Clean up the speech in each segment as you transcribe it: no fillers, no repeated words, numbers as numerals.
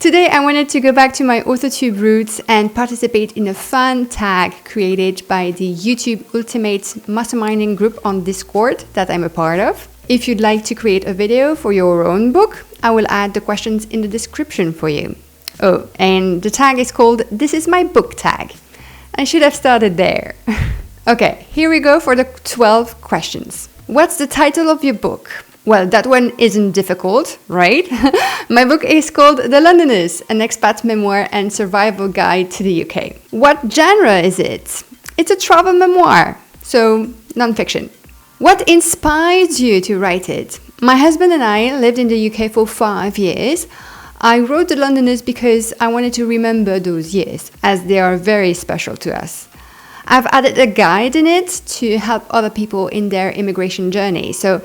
Today I wanted to go back to my AuthorTube roots and participate in a fun tag created by the YouTube Ultimate Masterminding group on Discord that I'm a part of. If you'd like to create a video for your own book, I will add the questions in the description for you. Oh, and the tag is called This Is My Book tag. I should have started there. Okay, here we go for the 12 questions. What's the title of your book? Well, that one isn't difficult, right? My book is called The Londoners, an expat memoir and survival guide to the UK. What genre is it? It's a travel memoir, so non-fiction. What inspired you to write it? My husband and I lived in the UK for 5 years. I wrote The Londoners because I wanted to remember those years, as they are very special to us. I've added a guide in it to help other people in their immigration journey. So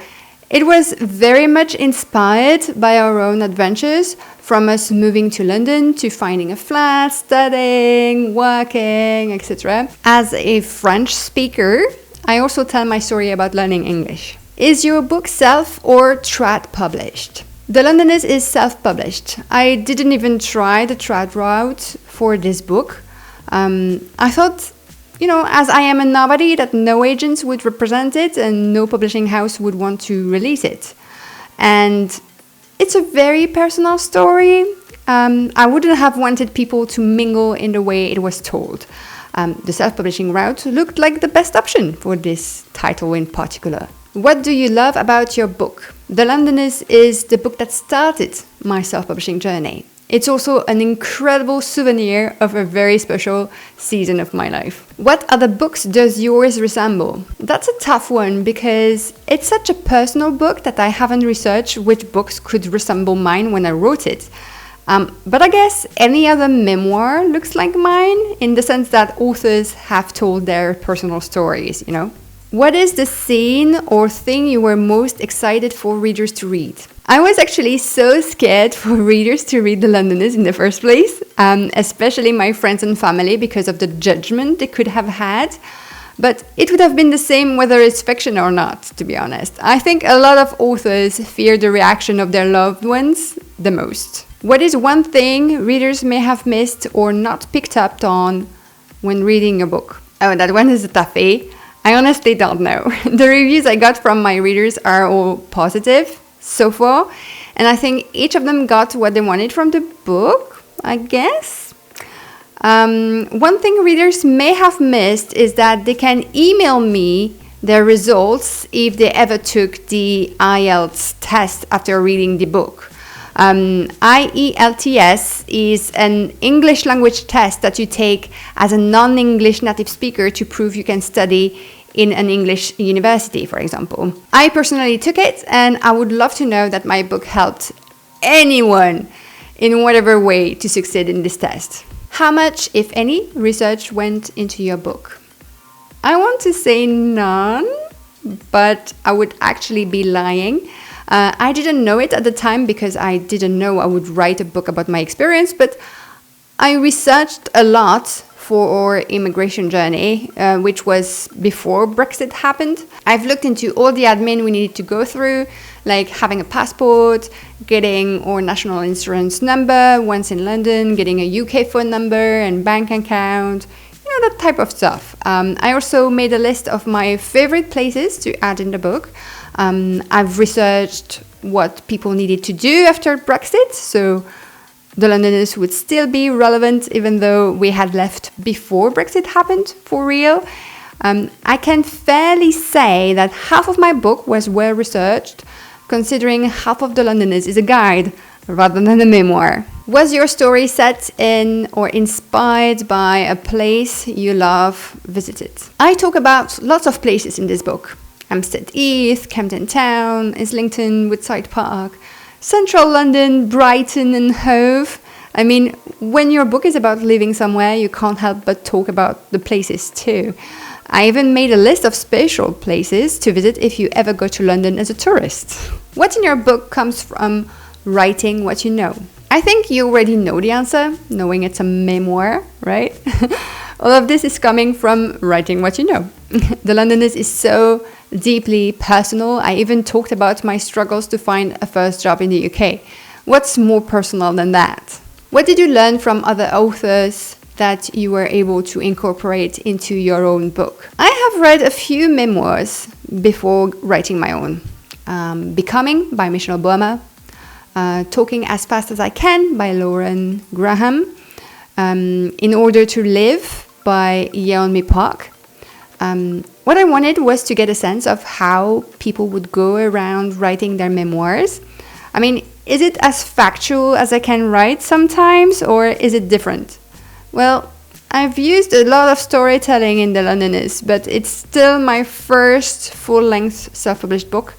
it was very much inspired by our own adventures, from us moving to London to finding a flat, studying, working, etc. As a French speaker, I also tell my story about learning English. Is your book self or trad published? The Londoners is self-published. I didn't even try the trad route for this book. I thought, as I am a nobody, that no agents would represent it and no publishing house would want to release it. And it's a very personal story. I wouldn't have wanted people to mingle in the way it was told. The self-publishing route looked like the best option for this title in particular. What do you love about your book? The Londoners is the book that started my self-publishing journey. It's also an incredible souvenir of a very special season of my life. What other books does yours resemble? That's a tough one because it's such a personal book that I haven't researched which books could resemble mine when I wrote it. But I guess any other memoir looks like mine in the sense that authors have told their personal stories, What is the scene or thing you were most excited for readers to read? I was actually so scared for readers to read The Londoners in the first place, especially my friends and family because of the judgment they could have had. But it would have been the same whether it's fiction or not, to be honest. I think a lot of authors fear the reaction of their loved ones the most. What is one thing readers may have missed or not picked up on when reading a book? Oh, that one is a toughie. I honestly don't know. The reviews I got from my readers are all positive so far, and I think each of them got what they wanted from the book, I guess. One thing readers may have missed is that they can email me their results if they ever took the IELTS test after reading the book. IELTS is an English language test that you take as a non-English native speaker to prove you can study in an English university, for example. I personally took it, and I would love to know that my book helped anyone in whatever way to succeed in this test. How much, if any, research went into your book? I want to say none, but I would actually be lying. I didn't know it at the time because I didn't know I would write a book about my experience, but I researched a lot for our immigration journey, which was before Brexit happened. I've looked into all the admin we needed to go through, like having a passport, getting our national insurance number once in London, getting a UK phone number and bank account, that type of stuff. I also made a list of my favorite places to add in the book. I've researched what people needed to do after Brexit, so The Londoners would still be relevant even though we had left before Brexit happened, for real. I can fairly say that half of my book was well researched, considering half of The Londoners is a guide rather than a memoir. Was your story set in or inspired by a place you love visited? I talk about lots of places in this book. Hampstead Heath, Camden Town, Islington, Woodside Park, Central London, Brighton and Hove. I mean, when your book is about living somewhere, you can't help but talk about the places too. I even made a list of special places to visit if you ever go to London as a tourist. What in your book comes from writing what you know? I think you already know the answer, knowing it's a memoir, right? All of this is coming from writing what you know. The Londoners is so deeply personal. I even talked about my struggles to find a first job in the UK. What's more personal than that? What did you learn from other authors that you were able to incorporate into your own book? I have read a few memoirs before writing my own. Becoming by Michelle Obama, Talking as Fast as I Can by Lauren Graham, In Order to Live by Yeonmi Park. What I wanted was to get a sense of how people would go around writing their memoirs. I mean, is it as factual as I can write sometimes, or is it different? Well, I've used a lot of storytelling in The Londoners, but it's still my first full-length self-published book.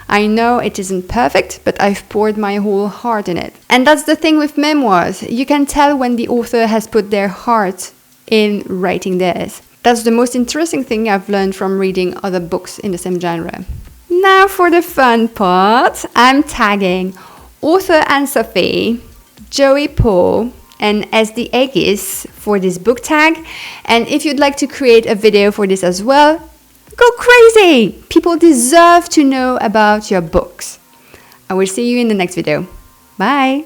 I know it isn't perfect, but I've poured my whole heart in it. And that's the thing with memoirs. You can tell when the author has put their heart in writing theirs. That's the most interesting thing I've learned from reading other books in the same genre. Now for the fun part. I'm tagging author Anne-Sophie, Joey Paul, and SD Aegis for this book tag. And if you'd like to create a video for this as well, go crazy! People deserve to know about your books. I will see you in the next video. Bye!